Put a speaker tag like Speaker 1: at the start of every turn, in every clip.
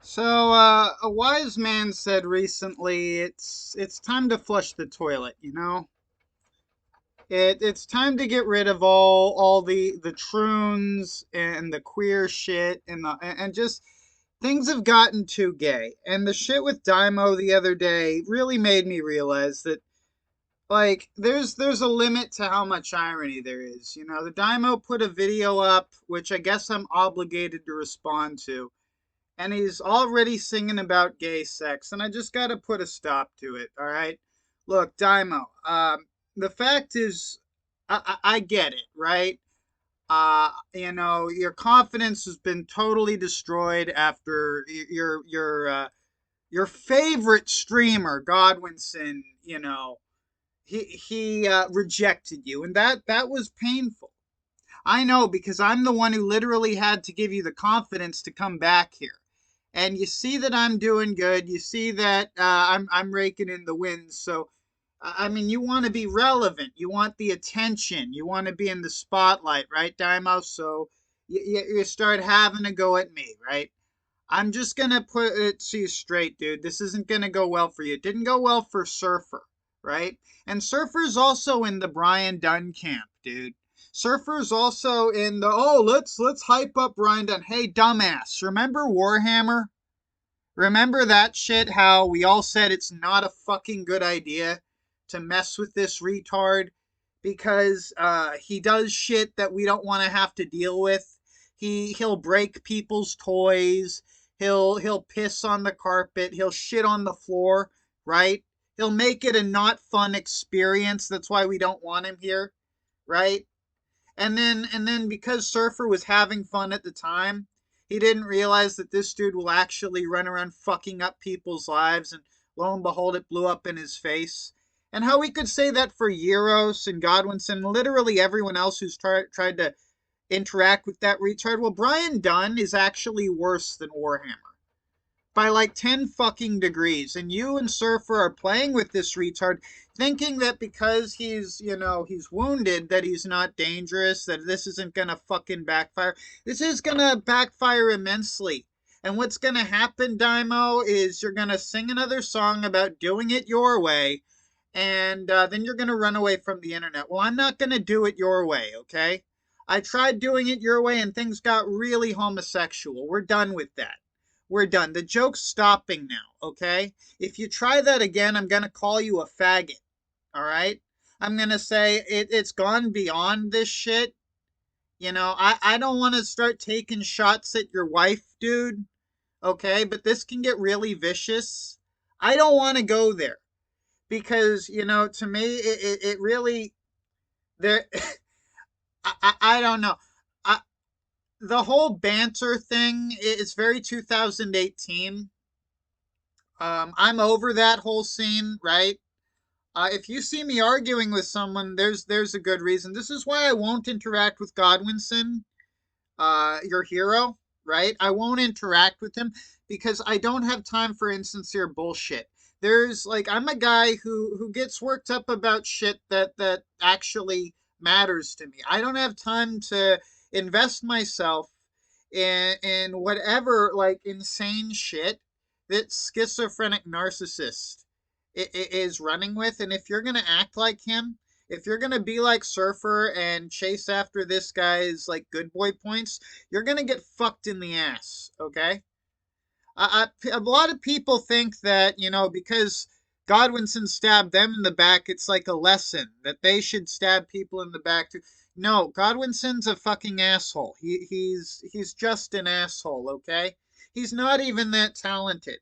Speaker 1: A wise man said recently, it's time to flush the toilet. It's time to get rid of all the troons and the queer shit and just things have gotten too gay. And the shit with Daimo the other day really made me realize that there's a limit to how much irony there is. The Daimo put a video up, which I guess I'm obligated to respond to, and he's already singing about gay sex, and I just got to put a stop to it. All right, look, Daimo. The fact is, I get it, right? Your confidence has been totally destroyed after your favorite streamer, Godwinson. He rejected you, and that was painful. I know because I'm the one who literally had to give you the confidence to come back here. And you see that I'm doing good. You see that I'm raking in the wins. So, I mean, you want to be relevant. You want the attention. You want to be in the spotlight, right, Daimo? So you start having a go at me, right? I'm just gonna put it to you straight, dude. This isn't gonna go well for you. It didn't go well for Surfer, right? And Surfer's also in the Brian Dunn camp, dude. Surfer's also in the let's hype up Brian Dunn. Hey, dumbass, remember Warhammer? Remember that shit? How we all said it's not a fucking good idea to mess with this retard because he does shit that we don't want to have to deal with. He'll break people's toys. He'll piss on the carpet. He'll shit on the floor. Right? He'll make it a not fun experience. That's why we don't want him here. Right? And then because Surfer was having fun at the time, he didn't realize that this dude will actually run around fucking up people's lives, and lo and behold, it blew up in his face. And how we could say that for Euros and Godwinson, literally everyone else who's tried to interact with that retard. Well, Brian Dunn is actually worse than Warhammer by like 10 fucking degrees. And you and Surfer are playing with this retard, thinking that because he's wounded, that he's not dangerous, that this isn't gonna fucking backfire. This is gonna backfire immensely. And what's gonna happen, Daimo, is you're gonna sing another song about doing it your way, and then you're gonna run away from the internet. Well, I'm not gonna do it your way, okay? I tried doing it your way and things got really homosexual. We're done with that. We're done. The joke's stopping now, okay? If you try that again, I'm going to call you a faggot, all right? I'm going to say it's gone beyond this shit. I don't want to start taking shots at your wife, dude, okay? But this can get really vicious. I don't want to go there because, to me, it really, there, I don't know. I, the whole banter thing is very 2018. I'm over that whole scene, right? If you see me arguing with someone, there's a good reason. This is why I won't interact with Godwinson, your hero, right? I won't interact with him because I don't have time for insincere bullshit. I'm a guy who gets worked up about shit that actually matters to me. I don't have time to invest myself in whatever like insane shit that schizophrenic narcissist is running with. And if you're gonna act like him, if you're gonna be like Surfer and chase after this guy's like good boy points, you're gonna get fucked in the ass. Okay. A lot of people think that because Godwinson stabbed them in the back, it's like a lesson that they should stab people in the back too. No, Godwinson's a fucking asshole. He's just an asshole. Okay, he's not even that talented.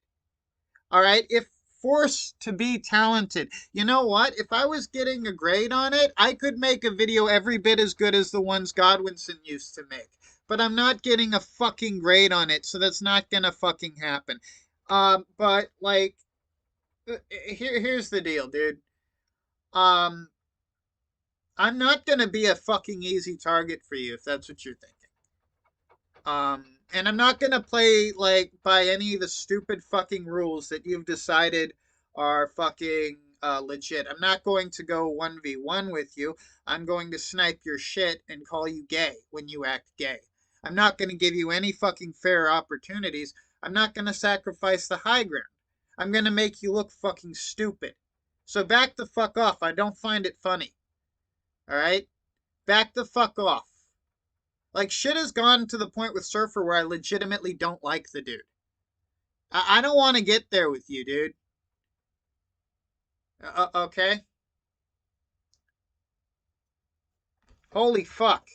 Speaker 1: All right, if forced to be talented, you know what? If I was getting a grade on it, I could make a video every bit as good as the ones Godwinson used to make. But I'm not getting a fucking grade on it, so that's not gonna fucking happen. But like, here's the deal, dude. Um, I'm not gonna be a fucking easy target for you if that's what you're thinking. And I'm not gonna play like by any of the stupid fucking rules that you've decided are fucking legit. I'm not going to go 1v1 with you. I'm going to snipe your shit and call you gay when you act gay. I'm not going to give you any fucking fair opportunities. I'm not going to sacrifice the high ground. I'm going to make you look fucking stupid. So back the fuck off. I don't find it funny. All right? Back the fuck off. Like, shit has gone to the point with Surfer where I legitimately don't like the dude. I don't want to get there with you, dude. Okay? Holy fuck.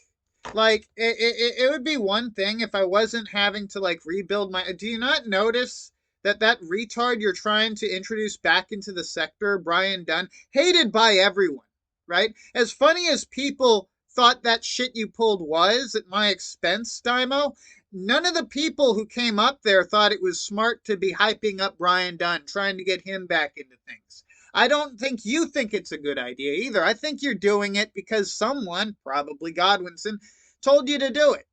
Speaker 1: Like, it would be one thing if I wasn't having to, like, rebuild my. Do you not notice that retard you're trying to introduce back into the sector, Brian Dunn, hated by everyone, right? As funny as people thought that shit you pulled was at my expense, Dymo, none of the people who came up there thought it was smart to be hyping up Brian Dunn, trying to get him back into things. I don't think you think it's a good idea either. I think you're doing it because someone, probably Godwinson, told you to do it.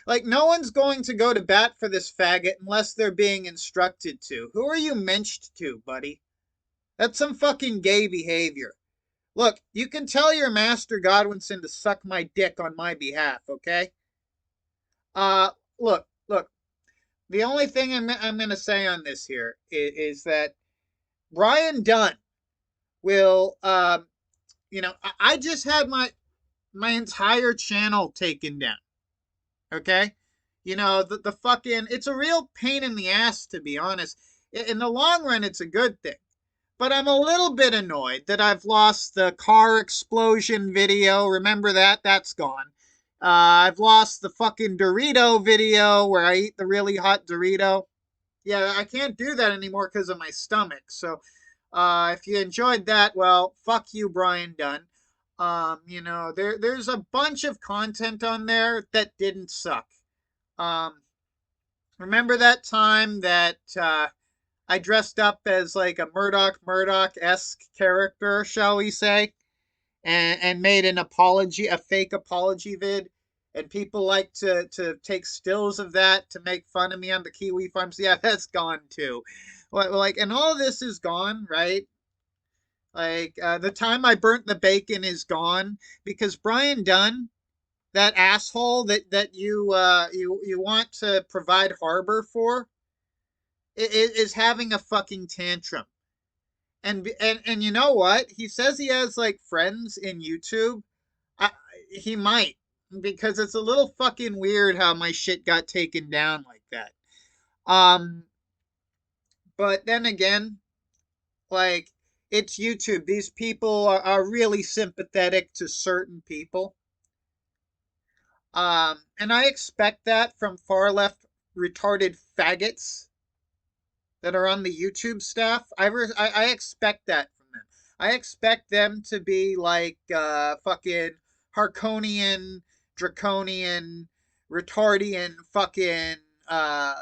Speaker 1: Like, no one's going to go to bat for this faggot unless they're being instructed to. Who are you menched to, buddy? That's some fucking gay behavior. Look, you can tell your master Godwinson to suck my dick on my behalf, okay? Uh, look. The only thing I'm going to say on this here is that Brian Dunn will, I just had my entire channel taken down. Okay? The fucking, it's a real pain in the ass, to be honest. In the long run, it's a good thing. But I'm a little bit annoyed that I've lost the car explosion video. Remember that? That's gone. I've lost the fucking Dorito video where I eat the really hot Dorito. Yeah, I can't do that anymore because of my stomach. So, if you enjoyed that, well, fuck you, Brian Dunn. There's a bunch of content on there that didn't suck. Um, Remember that time that I dressed up as like a Murdoch-esque character, shall we say, and made an apology, a fake apology vid, and people like to take stills of that to make fun of me on the Kiwi Farms. Yeah, that's gone too. Like, and all of this is gone, right? Like, the time I burnt the bacon is gone because Brian Dunn, that asshole that you want to provide harbor for, is having a fucking tantrum. And you know what? He says he has like friends in YouTube. I, he might, because it's a little fucking weird how my shit got taken down like that. Um, but then again, like, it's YouTube. These people are really sympathetic to certain people. And I expect that from far left retarded faggots that are on the YouTube staff. I expect that from them. I expect them to be like fucking Harkonian, Draconian, retardian, fucking uh,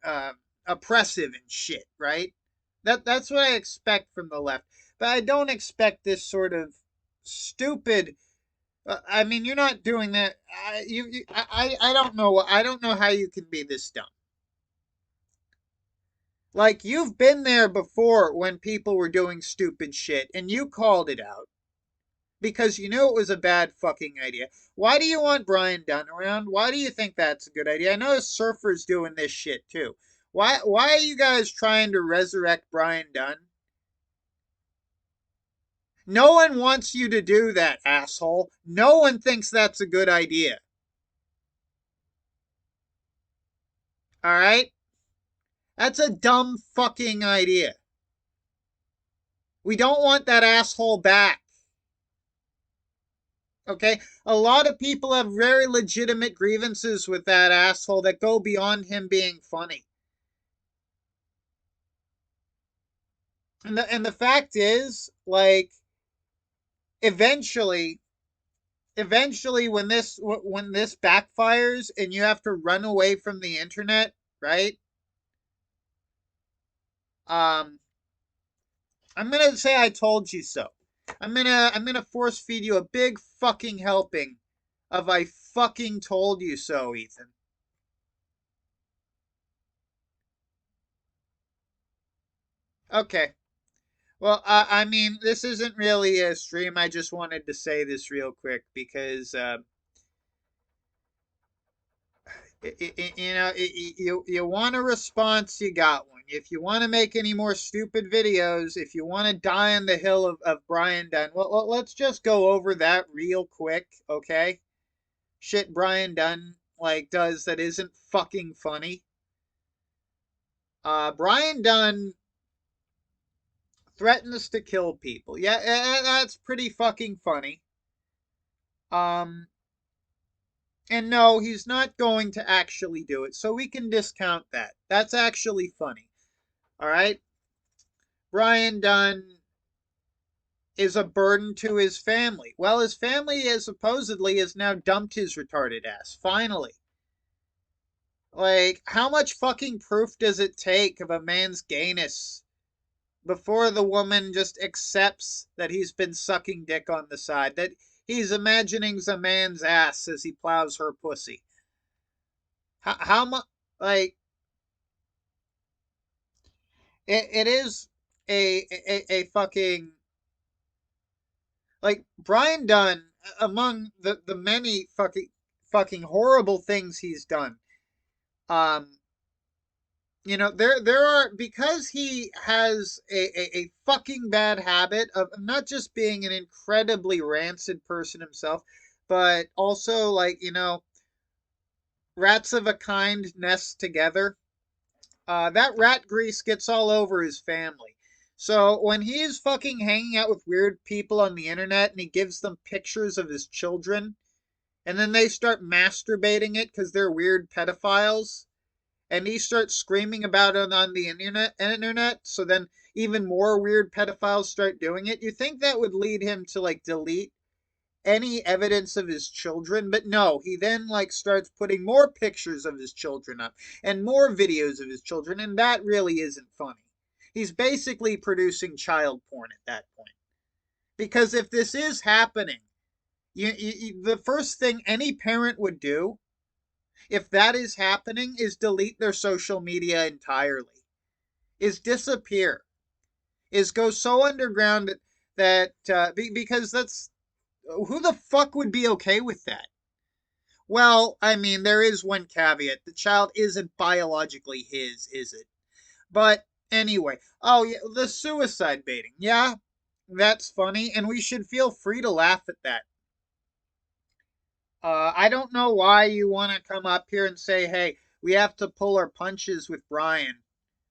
Speaker 1: uh, oppressive and shit, right? That's what I expect from the left. But I don't expect this sort of stupid. I mean, you're not doing that. I don't know. I don't know how you can be this dumb. Like, you've been there before when people were doing stupid shit, and you called it out because you knew it was a bad fucking idea. Why do you want Brian Dunn around? Why do you think that's a good idea? I know Surfer's doing this shit too. Why are you guys trying to resurrect Brian Dunn? No one wants you to do that, asshole. No one thinks that's a good idea. All right? That's a dumb fucking idea. We don't want that asshole back. Okay? A lot of people have very legitimate grievances with that asshole that go beyond him being funny. And the fact is, like, eventually when this backfires and you have to run away from the internet, right? Um I'm going to say I told you so. I'm gonna force feed you a big fucking helping of I fucking told you so, Ethan. Okay. Well, I mean, this isn't really a stream. I just wanted to say this real quick because You want a response, you got one. If you want to make any more stupid videos, if you want to die on the hill of Brian Dunn, well, let's just go over that real quick, okay? Shit Brian Dunn like does that isn't fucking funny. Brian Dunn threatens to kill people. Yeah, that's pretty fucking funny. Um, and no, he's not going to actually do it, so we can discount that. That's actually funny. All right? Brian Dunn is a burden to his family. Well, his family is supposedly has now dumped his retarded ass. Finally. Like, how much fucking proof does it take of a man's gayness before the woman just accepts that he's been sucking dick on the side, that he's imagining a man's ass as he plows her pussy? How much, like, it is a fucking, like, Brian Dunn, among the many fucking horrible things he's done, um, there are, because he has a fucking bad habit of not just being an incredibly rancid person himself, but also, like, rats of a kind nest together. That rat grease gets all over his family. So when he's fucking hanging out with weird people on the internet and he gives them pictures of his children, and then they start masturbating it because they're weird pedophiles, and he starts screaming about it on the internet, so then even more weird pedophiles start doing it, you think that would lead him to like delete any evidence of his children? But no, he then like starts putting more pictures of his children up and more videos of his children, and that really isn't funny. He's basically producing child porn at that point. Because if this is happening, the first thing any parent would do if that is happening is delete their social media entirely, is disappear, is go so underground because that's, who the fuck would be okay with that? Well, I mean, there is one caveat. The child isn't biologically his, is it? But anyway, oh yeah, the suicide baiting. Yeah, that's funny, and we should feel free to laugh at that. I don't know why you want to come up here and say, hey, we have to pull our punches with Brian.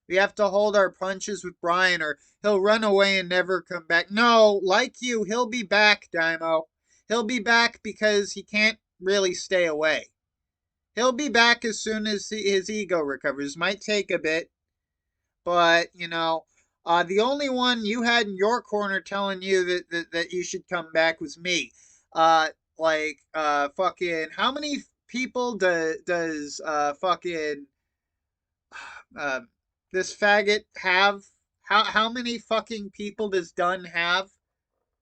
Speaker 1: We have to hold our punches with Brian, or he'll run away and never come back. No, like you, he'll be back, Daimo. He'll be back because he can't really stay away. He'll be back as soon as his ego recovers. Might take a bit, but the only one you had in your corner telling you that you should come back was me. Fucking, how many people does fucking uh, this faggot have? How many fucking people does Dunn have?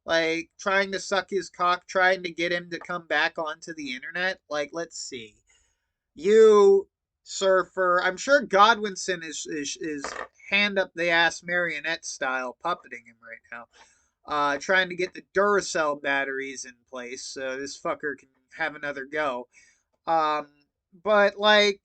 Speaker 1: Like, trying to suck his cock, trying to get him to come back onto the internet? Like, let's see. You, Surfer. I'm sure Godwinson is hand up the ass marionette style puppeting him right now. Trying to get the Duracell batteries in place so this fucker can have another go. Um, but like,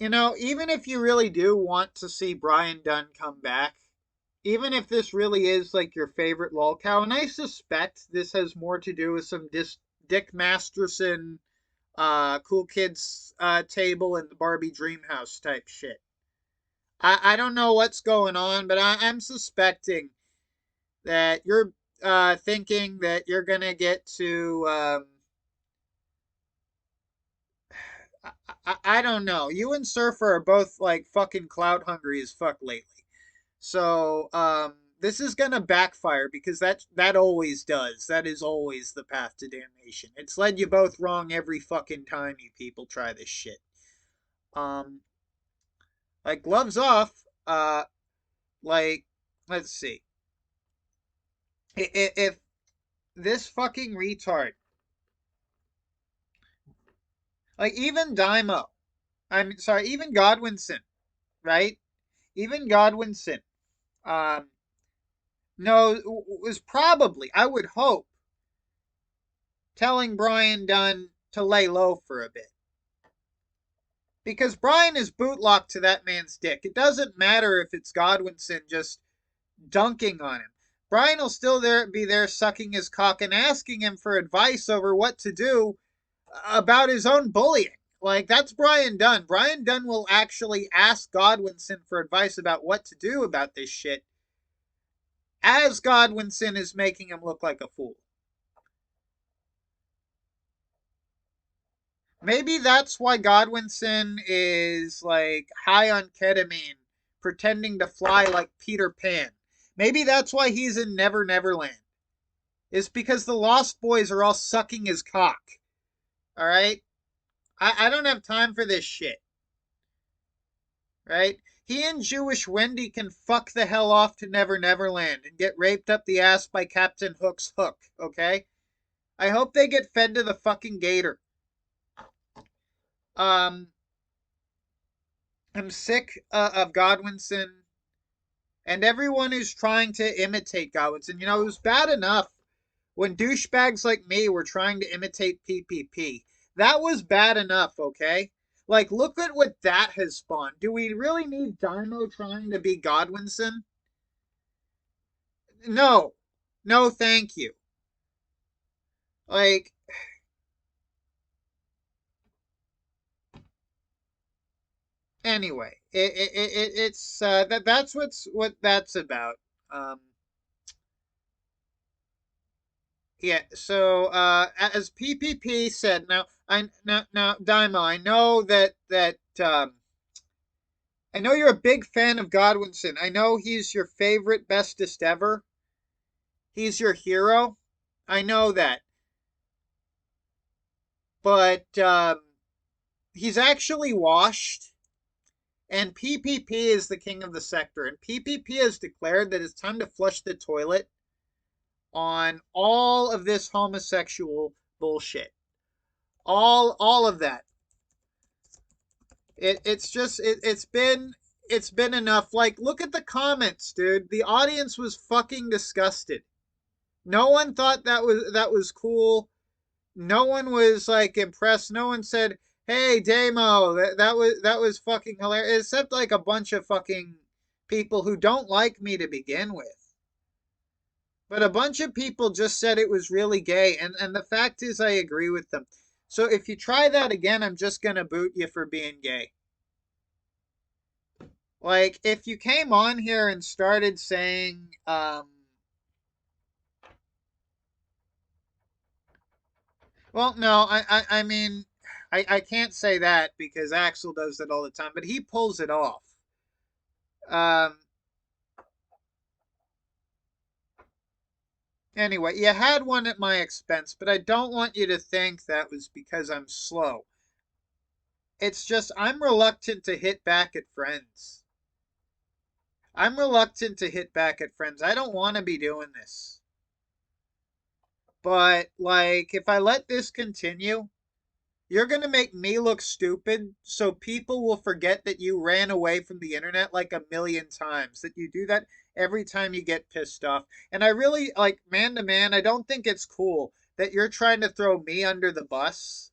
Speaker 1: even if you really do want to see Brian Dunn come back, even if this really is like your favorite lolcow, and I suspect this has more to do with some Dick Masterson, Cool Kids table and the Barbie Dreamhouse type shit. I don't know what's going on, but I'm suspecting that you're thinking that you're gonna get to. I don't know. You and Surfer are both like fucking clout hungry as fuck lately. So this is gonna backfire because that always does. That is always the path to damnation. It's led you both wrong every fucking time you people try this shit. Um, like, gloves off. Like, let's see. If this fucking retard, like, even Daimo, I'm sorry, even Godwinson, right? Even Godwinson, um, no, was probably, I would hope, telling Brian Dunn to lay low for a bit. Because Brian is bootlocked to that man's dick. It doesn't matter if it's Godwinson just dunking on him. Brian will still be there sucking his cock and asking him for advice over what to do about his own bullying. Like, that's Brian Dunn. Brian Dunn will actually ask Godwinson for advice about what to do about this shit as Godwinson is making him look like a fool. Maybe that's why Godwinson is like high on ketamine, pretending to fly like Peter Pan. Maybe that's why he's in Never Neverland. It's because the Lost Boys are all sucking his cock. All right? I don't have time for this shit. Right? He and Jewish Wendy can fuck the hell off to Never Neverland and get raped up the ass by Captain Hook's hook, okay? I hope they get fed to the fucking gator. I'm sick of Godwinson and everyone who's trying to imitate Godwinson. You know, it was bad enough when douchebags like me were trying to imitate PPP. That was bad enough, okay? Like, look at what that has spawned. Do we really need Dymo trying to be Godwinson? No. No, thank you. Like, anyway, it's that's what that's about. Um, yeah. So as PPP said, now Daima, I know that I know you're a big fan of Godwinson. I know he's your favorite, bestest ever. He's your hero. I know that, but he's actually washed. And PPP is the king of the sector. And PPP has declared that it's time to flush the toilet on all of this homosexual bullshit. All of that. It's been enough. Like, look at the comments, dude. The audience was fucking disgusted. No one thought that was cool. No one was like impressed. No one said, "Hey, Damo, that was fucking hilarious." Except like a bunch of fucking people who don't like me to begin with. But a bunch of people just said it was really gay, and the fact is, I agree with them. So if you try that again, I'm just gonna boot you for being gay. Like, if you came on here and started saying, well, no, I mean, I can't say that because Axel does it all the time, but he pulls it off. Um, anyway, you had one at my expense, but I don't want you to think that was because I'm slow. It's just I'm reluctant to hit back at friends. I'm reluctant to hit back at friends. I don't want to be doing this. But, like, if I let this continue, you're going to make me look stupid, so people will forget that you ran away from the internet like a million times. That you do that every time you get pissed off. And I really, like, man to man, I don't think it's cool that you're trying to throw me under the bus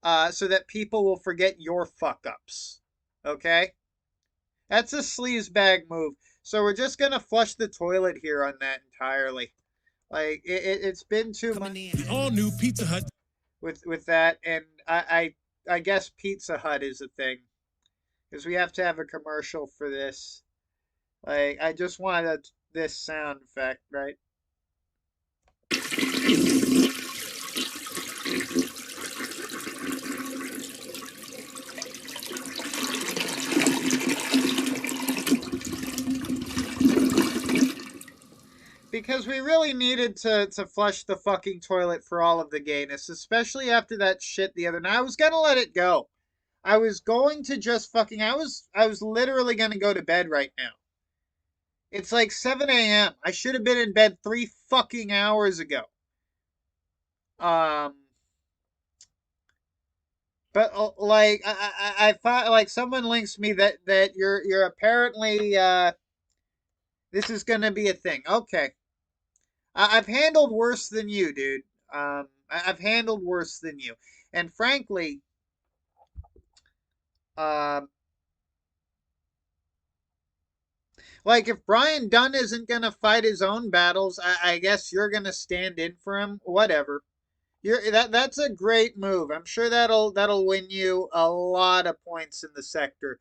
Speaker 1: so that people will forget your fuck ups. Okay? That's a sleazebag move. So we're just going to flush the toilet here on that entirely. Like, it's been too much.
Speaker 2: All new Pizza Hut
Speaker 1: With that, and I guess Pizza Hut is a thing because we have to have a commercial for this. Like, I just wanted this sound effect, right? Because we really needed to flush the fucking toilet for all of the gayness, especially after that shit the other night. I was gonna let it go. I was going to just fucking I was literally gonna go to bed right now. It's like 7 a.m. I should have been in bed 3 fucking hours ago. Um but like I thought like someone links me that you're apparently this is gonna be a thing. Okay. I've handled worse than you, dude. I've handled worse than you. And frankly, uh, like if Brian Dunn isn't gonna fight his own battles, I guess you're gonna stand in for him. Whatever. That's a great move. I'm sure that'll win you a lot of points in the sector.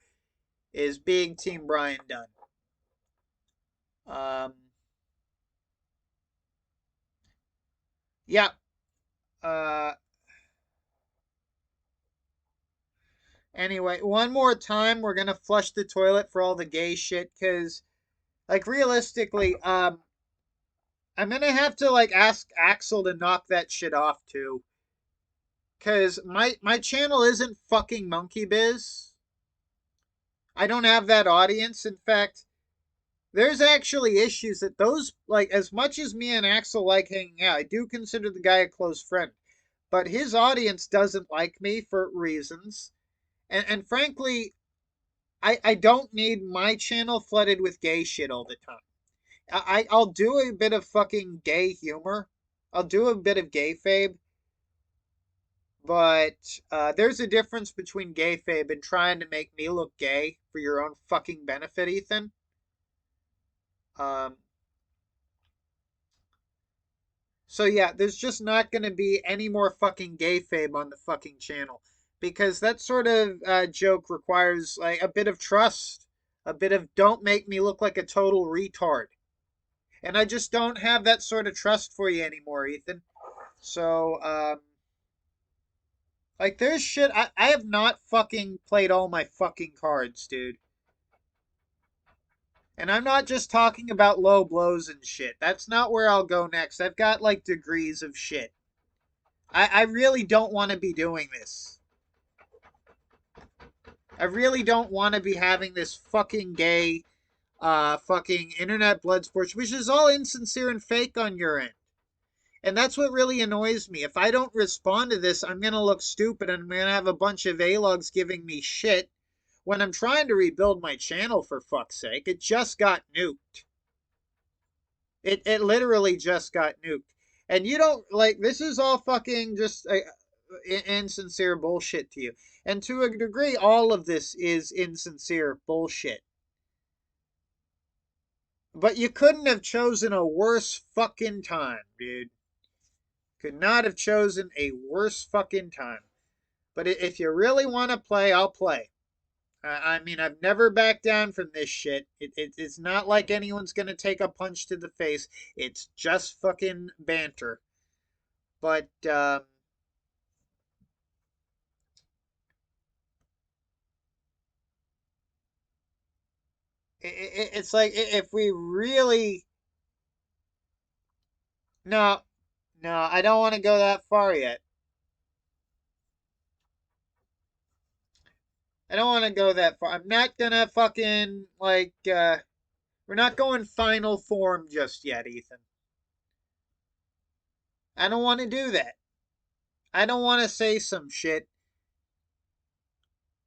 Speaker 1: Is being Team Brian Dunn. Um, yeah. Uh, anyway, one more time, we're gonna flush the toilet for all the gay shit, cause like realistically, I'm gonna have to like ask Axel to knock that shit off too. Cause my channel isn't fucking monkey biz. I don't have that audience. In fact, there's actually issues that those like as much as me and Axel like hanging out, I do consider the guy a close friend. But his audience doesn't like me for reasons. And frankly, I don't need my channel flooded with gay shit all the time. I'll do a bit of fucking gay humor. I'll do a bit of gayfabe, but there's a difference between gayfabe and trying to make me look gay for your own fucking benefit, Ethan. Um, so yeah, there's just not gonna be any more fucking gayfabe on the fucking channel because that sort of joke requires like a bit of trust, a bit of don't make me look like a total retard, and I just don't have that sort of trust for you anymore, Ethan. So like there's shit I have not fucking played all my fucking cards, dude. And I'm not just talking about low blows and shit. That's not where I'll go next. I've got like degrees of shit. I really don't want to be doing this. I really don't want to be having this fucking gay, fucking internet blood sports, which is all insincere and fake on your end. And that's what really annoys me. If I don't respond to this, I'm going to look stupid and I'm going to have a bunch of A-logs giving me shit when I'm trying to rebuild my channel, for fuck's sake. It just got nuked. It literally just got nuked. And you don't, like, this is all fucking just insincere bullshit to you. And to a degree, all of this is insincere bullshit. But you couldn't have chosen a worse fucking time, dude. Could not have chosen a worse fucking time. But if you really want to play, I'll play. I mean, I've never backed down from this shit. It's not like anyone's gonna take a punch to the face. It's just fucking banter. But it's like if we really no, no, I don't want to go that far yet. I don't want to go that far. I'm not gonna fucking like we're not going final form just yet, Ethan. I don't want to do that. I don't want to say some shit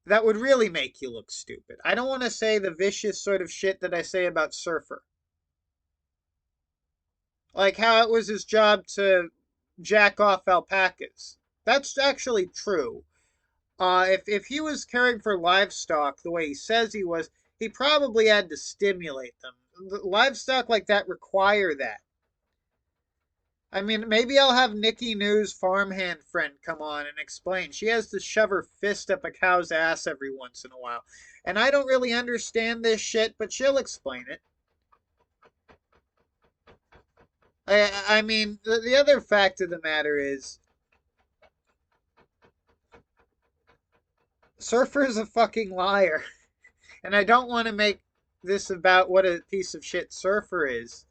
Speaker 1: that would really make you look stupid. I don't want to say the vicious sort of shit that I say about Surfer. Like how it was his job to jack off alpacas. That's actually true. If he was caring for livestock the way he says he was, he probably had to stimulate them. Livestock like that require that. I mean, maybe I'll have Nikki News farmhand friend come on and explain. She has to shove her fist up a cow's ass every once in a while. And I don't really understand this shit, but she'll explain it. I mean, the other fact of the matter is, Surfer's a fucking liar. And I don't want to make this about what a piece of shit Surfer is.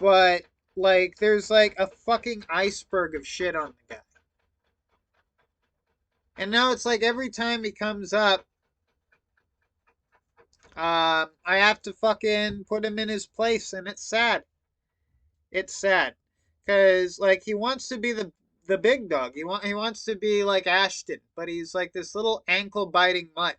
Speaker 1: But, like, there's like a fucking iceberg of shit on the guy. And now it's like every time he comes up, I have to fucking put him in his place, and it's sad. It's sad, cause like he wants to be the big dog. He wants to be like Ashton, but he's like this little ankle biting mutt.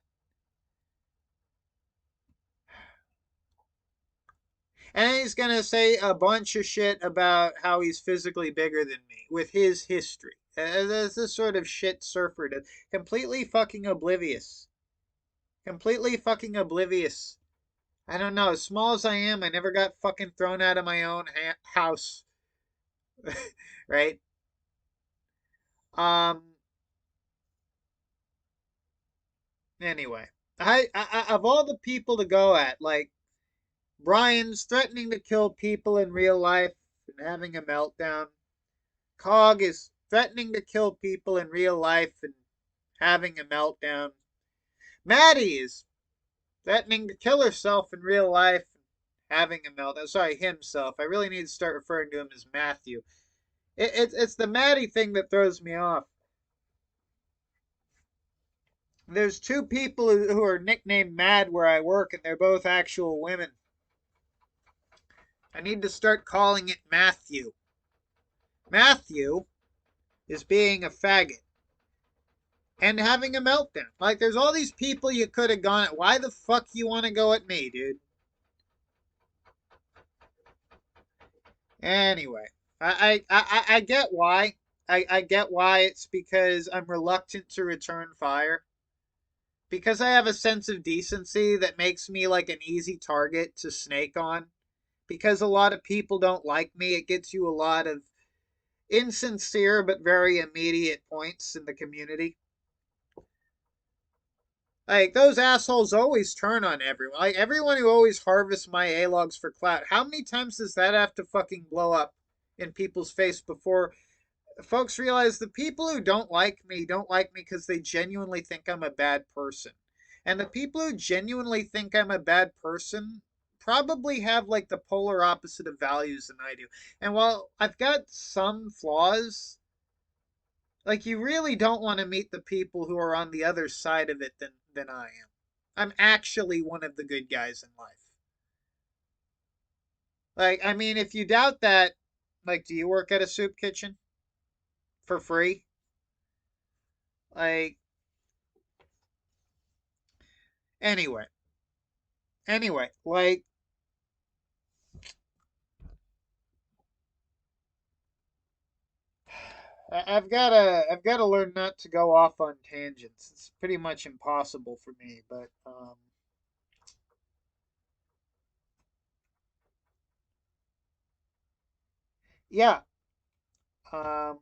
Speaker 1: And he's gonna say a bunch of shit about how he's physically bigger than me with his history. That's this sort of shit surfer to completely fucking oblivious. Completely fucking oblivious. I don't know. As small as I am, I never got fucking thrown out of my own house. Right? Um. Anyway, of all the people to go at, like Brian's threatening to kill people in real life and having a meltdown. Cog is threatening to kill people in real life and having a meltdown. Maddie is threatening to kill herself in real life and having a meltdown. Sorry, himself. I really need to start referring to him as Matthew. It's the Maddie thing that throws me off. There's two people who are nicknamed Mad where I work, and they're both actual women. I need to start calling it Matthew. Matthew is being a faggot and having a meltdown. Like, there's all these people you could have gone at. Why the fuck you want to go at me, dude? Anyway, I get why. I get why. It's because I'm reluctant to return fire. Because I have a sense of decency that makes me like an easy target to snake on. Because a lot of people don't like me, it gets you a lot of insincere but very immediate points in the community. Like, those assholes always turn on everyone. Like, everyone who always harvests my A-logs for clout. How many times does that have to fucking blow up in people's face before folks realize the people who don't like me because they genuinely think I'm a bad person. And the people who genuinely think I'm a bad person probably have like the polar opposite of values than I do. And while I've got some flaws, like, you really don't want to meet the people who are on the other side of it than I am. I'm actually one of the good guys in life. Like, I mean, if you doubt that, like, do you work at a soup kitchen for free? Like, anyway, like, I've gotta learn not to go off on tangents. It's pretty much impossible for me, but yeah. Um,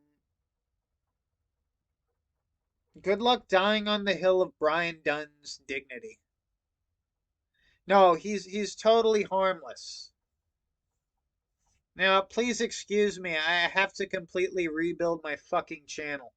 Speaker 1: Good luck dying on the hill of Brian Dunn's dignity. No, he's totally harmless. Now, please excuse me. I have to completely rebuild my fucking channel.